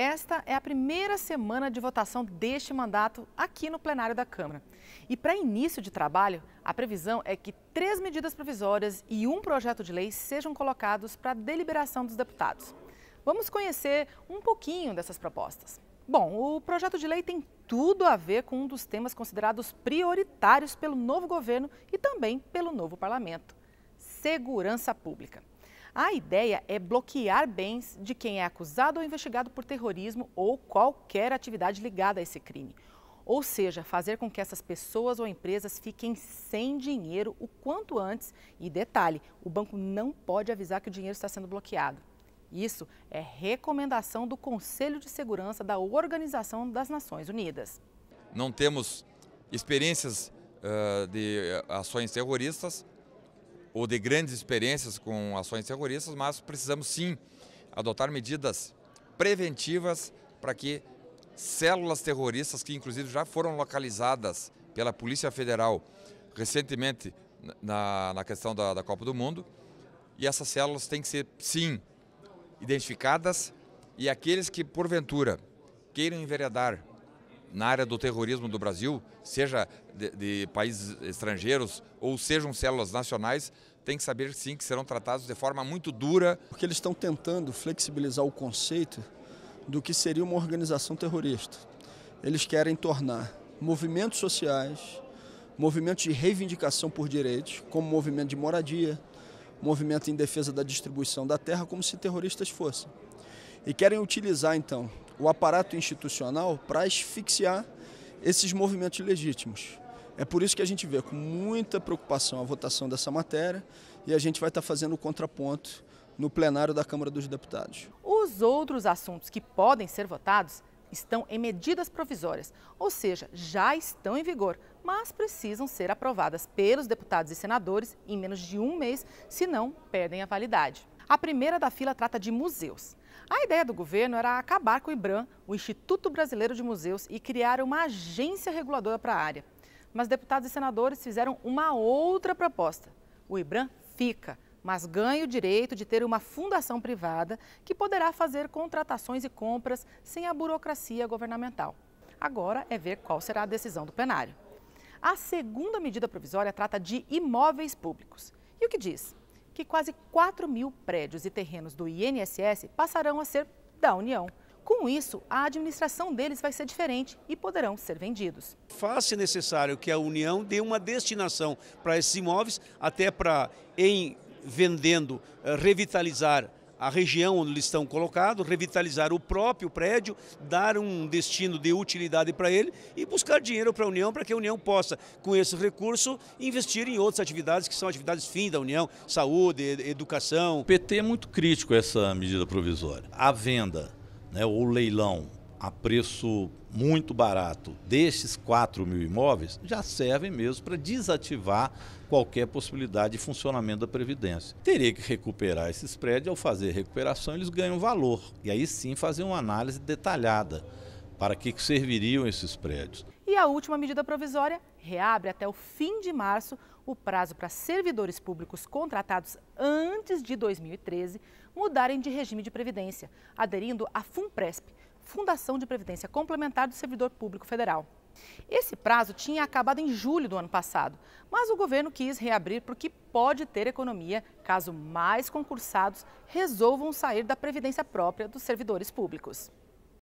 Esta é a primeira semana de votação deste mandato aqui no plenário da Câmara. E para início de trabalho, a previsão é que 3 medidas provisórias e um projeto de lei sejam colocados para a deliberação dos deputados. Vamos conhecer um pouquinho dessas propostas. Bom, o projeto de lei tem tudo a ver com um dos temas considerados prioritários pelo novo governo e também pelo novo parlamento: segurança pública. A ideia é bloquear bens de quem é acusado ou investigado por terrorismo ou qualquer atividade ligada a esse crime. Ou seja, fazer com que essas pessoas ou empresas fiquem sem dinheiro o quanto antes. E detalhe, o banco não pode avisar que o dinheiro está sendo bloqueado. Isso é recomendação do Conselho de Segurança da Organização das Nações Unidas. Não temos experiências de ações terroristas ou de grandes experiências com ações terroristas, mas precisamos sim adotar medidas preventivas para que células terroristas, que inclusive já foram localizadas pela Polícia Federal recentemente na questão da Copa do Mundo, e essas células têm que ser sim identificadas, e aqueles que porventura queiram enveredar na área do terrorismo do Brasil, seja de países estrangeiros ou sejam células nacionais, tem que saber sim que serão tratados de forma muito dura. Porque eles estão tentando flexibilizar o conceito do que seria uma organização terrorista. Eles querem tornar movimentos sociais, movimentos de reivindicação por direitos, como movimento de moradia, movimento em defesa da distribuição da terra, como se terroristas fossem. E querem utilizar, então, o aparato institucional para asfixiar esses movimentos legítimos. É por isso que a gente vê com muita preocupação a votação dessa matéria e a gente vai estar fazendo o contraponto no plenário da Câmara dos Deputados. Os outros assuntos que podem ser votados estão em medidas provisórias, ou seja, já estão em vigor, mas precisam ser aprovadas pelos deputados e senadores em menos de um mês, senão perdem a validade. A primeira da fila trata de museus. A ideia do governo era acabar com o IBRAM, o Instituto Brasileiro de Museus, e criar uma agência reguladora para a área. Mas deputados e senadores fizeram uma outra proposta. O IBRAM fica, mas ganha o direito de ter uma fundação privada que poderá fazer contratações e compras sem a burocracia governamental. Agora é ver qual será a decisão do plenário. A segunda medida provisória trata de imóveis públicos. E o que diz? Que quase 4.000 prédios e terrenos do INSS passarão a ser da União. Com isso, a administração deles vai ser diferente e poderão ser vendidos. Faz-se necessário que a União dê uma destinação para esses imóveis, até para, em vendendo, revitalizar a região onde eles estão colocados, revitalizar o próprio prédio, dar um destino de utilidade para ele e buscar dinheiro para a União, para que a União possa, com esse recurso, investir em outras atividades que são atividades fim da União, saúde, educação. O PT é muito crítico a essa medida provisória. A venda, ou leilão a preço muito barato destes 4.000 imóveis já servem mesmo para desativar qualquer possibilidade de funcionamento da Previdência. Teria que recuperar esses prédios, ao fazer a recuperação eles ganham valor, e aí sim fazer uma análise detalhada para que serviriam esses prédios. E a última medida provisória reabre até o fim de março o prazo para servidores públicos contratados antes de 2013 mudarem de regime de previdência, aderindo à FUNPRESP, Fundação de Previdência Complementar do Servidor Público Federal. Esse prazo tinha acabado em julho do ano passado, mas o governo quis reabrir porque pode ter economia caso mais concursados resolvam sair da previdência própria dos servidores públicos.